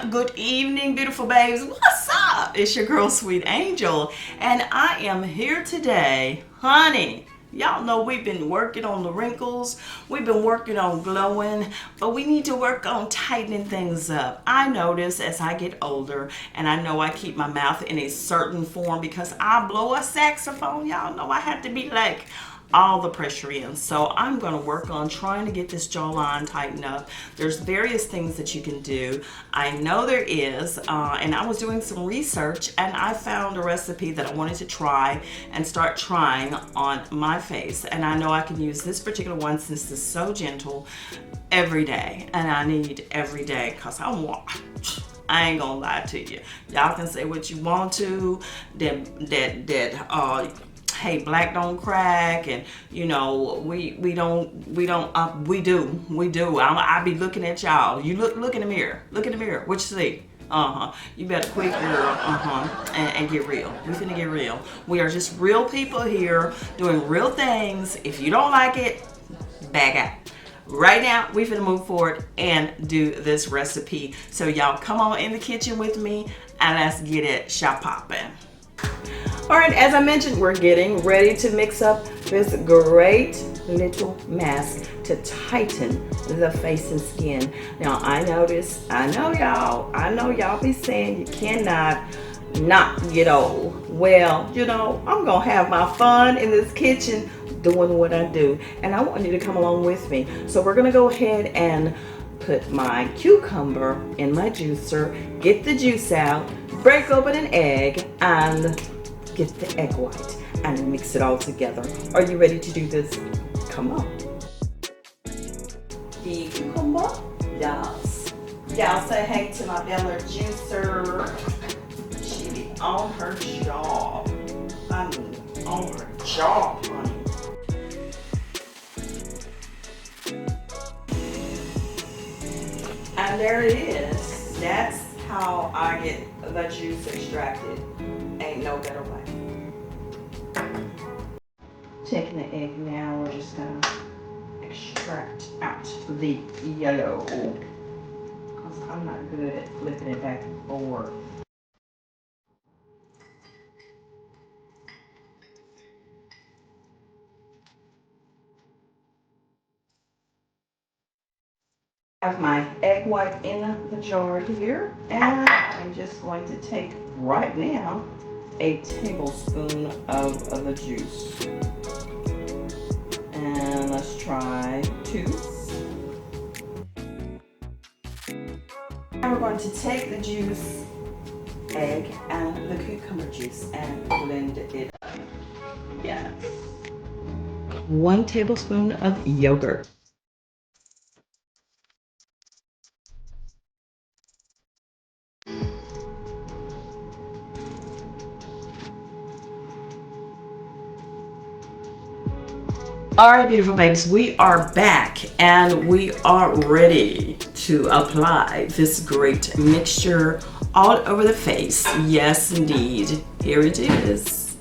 Good evening, beautiful babes. What's up? It's your girl, Sweet Angel, and I am here today, honey. Y'all know we've been working on the wrinkles, we've been working on glowing, but we need to work on tightening things up. I notice as I get older, and I know I keep my mouth in a certain form because I blow a saxophone. Y'all know I have to be like all the pressure in. So I'm going to work on trying to get this jawline tightened up. There's various things that you can do. I know there is, and I was doing some research and I found a recipe that I wanted to try and start trying on my face. And I know I can use this particular one since it's so gentle every day, and I need every day because I ain't gonna lie to you. Y'all can say what you want to, hey, black don't crack, and you know we do. I be looking at y'all. You look in the mirror. Look in the mirror. What you see? You better quit, girl. And get real. We finna get real. We are just real people here doing real things. If you don't like it, back out. Right now, we finna move forward and do this recipe. So y'all come on in the kitchen with me and let's get it shop popping. All right, as I mentioned, we're getting ready to mix up this great little mask to tighten the face and skin. Now, I know y'all be saying you cannot not get old. Well, you know, I'm gonna have my fun in this kitchen doing what I do, and I want you to come along with me. So we're gonna go ahead and put my cucumber in my juicer, get the juice out, break open an egg, and get the egg white and mix it all together. Are you ready to do this? Come on. The cucumber, yes. Y'all say hey to my Bella juicer. She be on her job. I mean, on her job, honey. And there it is. That's how I get the juice extracted. Ain't no better way. Taking the egg now, we're just gonna extract out the yellow, because I'm not good at flipping it back and forth. I have my egg white in the jar here, and I'm just going to take right now a tablespoon of the juice. And let's try 2. Now we're going to take the juice, egg, and the cucumber juice and blend it up. Yes. 1 tablespoon of yogurt. All right, beautiful babies, we are back and we are ready to apply this great mixture all over the face. Yes, indeed. Here it is,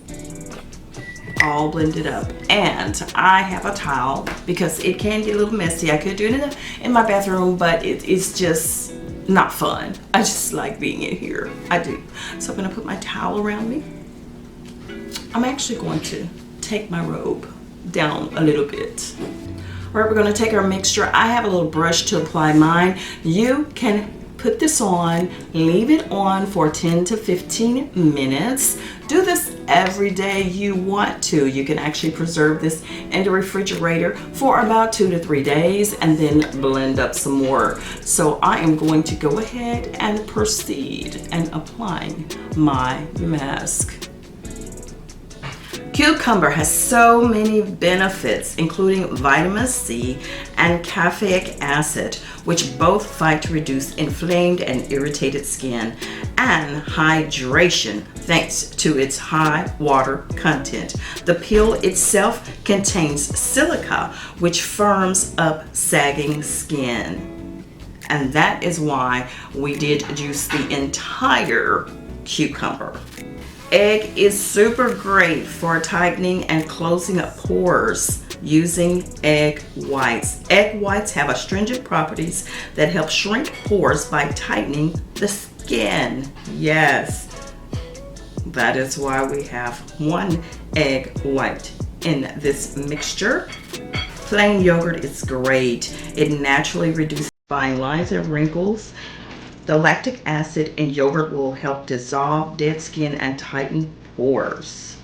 all blended up. And I have a towel because it can get a little messy. I could do it in my bathroom, but it's just not fun. I just like being in here. I do. So I'm gonna put my towel around me. I'm actually going to take my robe down a little bit. All right, we're going to take our mixture. I have a little brush to apply mine. You can put this on, leave it on for 10 to 15 minutes. Do this every day you want to. You can actually preserve this in the refrigerator for about 2 to 3 days and then blend up some more. So I am going to go ahead and proceed and applying my mask. Cucumber has so many benefits, including vitamin C and caffeic acid, which both fight to reduce inflamed and irritated skin, and hydration thanks to its high water content. The peel itself contains silica, which firms up sagging skin. And that is why we did juice the entire cucumber. Egg is super great for tightening and closing up pores using egg whites. Egg whites have astringent properties that help shrink pores by tightening the skin. Yes, that is why we have 1 egg white in this mixture. Plain yogurt is great. It naturally reduces fine lines and wrinkles. The lactic acid in yogurt will help dissolve dead skin and tighten pores.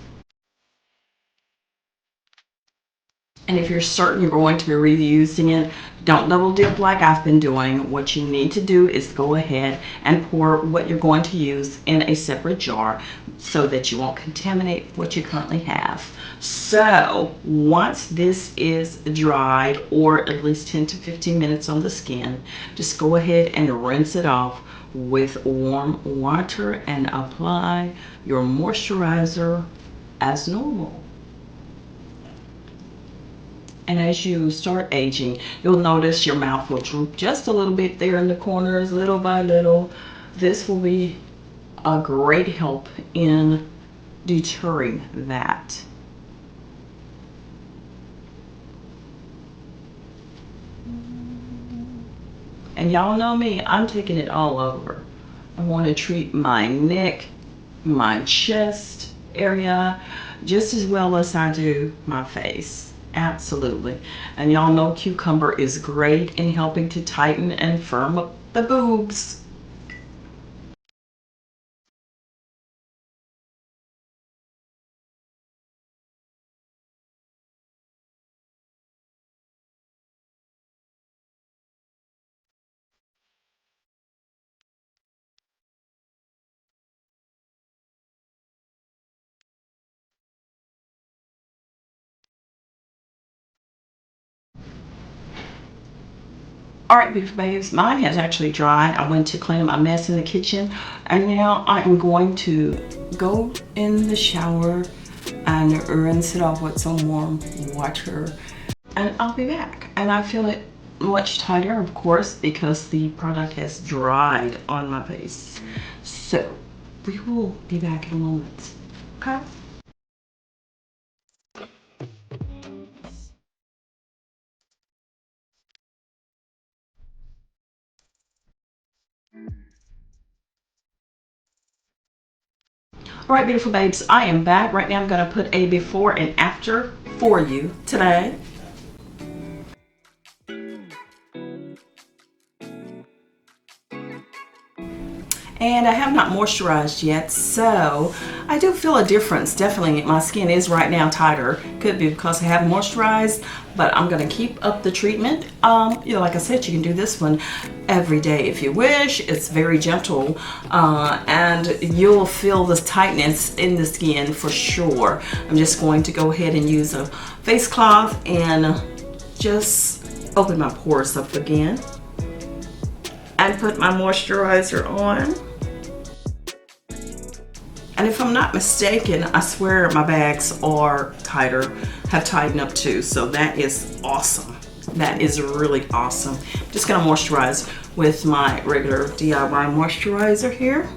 And if you're certain you're going to be reusing it, don't double dip like I've been doing. What you need to do is go ahead and pour what you're going to use in a separate jar so that you won't contaminate what you currently have. So once this is dried, or at least 10 to 15 minutes on the skin, just go ahead and rinse it off with warm water and apply your moisturizer as normal. And as you start aging, you'll notice your mouth will droop just a little bit there in the corners, little by little. This will be a great help in deterring that. And y'all know me, I'm taking it all over. I want to treat my neck, my chest area, just as well as I do my face. Absolutely. And y'all know cucumber is great in helping to tighten and firm up the boobs. All right, beautiful babes, mine has actually dried. I went to clean up my mess in the kitchen, and now I'm going to go in the shower and rinse it off with some warm water, and I'll be back. And I feel it much tighter, of course, because the product has dried on my face. So we will be back in a moment. Okay. All right, beautiful babes, I am back. Right now I'm going to put a before and after for you today. And I have not moisturized yet, so I do feel a difference. Definitely, my skin is right now tighter. Could be because I haven't moisturized, but I'm gonna keep up the treatment. Like I said, you can do this one every day if you wish. It's very gentle, and you'll feel this tightness in the skin for sure. I'm just going to go ahead and use a face cloth and just open my pores up again and put my moisturizer on. And if I'm not mistaken, I swear my bags are tighter, have tightened up too. So that is awesome. That is really awesome. I'm just gonna moisturize with my regular DIY moisturizer here.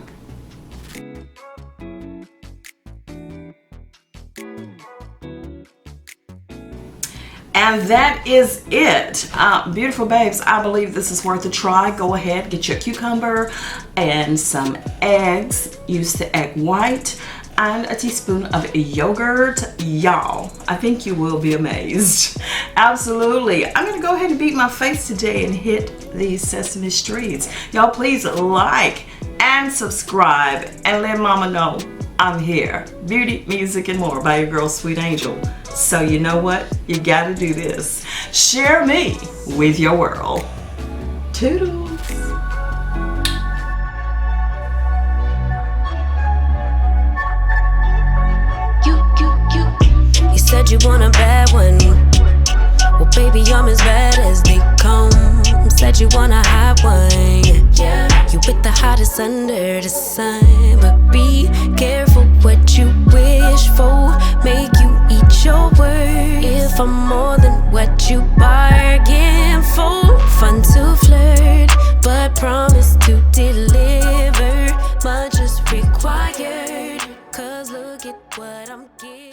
And that is it. Beautiful babes, I believe this is worth a try. Go ahead, get your cucumber and some eggs. Use the egg white and a teaspoon of yogurt. Y'all, I think you will be amazed. Absolutely. I'm gonna go ahead and beat my face today and hit these Sesame Streets. Y'all please like and subscribe and let mama know I'm here. Beauty, music, and more by your girl, Sweet Angel. So you know what? You gotta do this. Share me with your world. Toodles. You said you want a bad one. Well, baby, I'm as bad as they come. Said you want a hot one. Yeah, you with the hottest under the sun. But be careful what you wish for. Make you eat your words. If I'm more than what you bargain for. Fun to flirt, but promise to deliver. Much is required. 'Cause what I'm giving.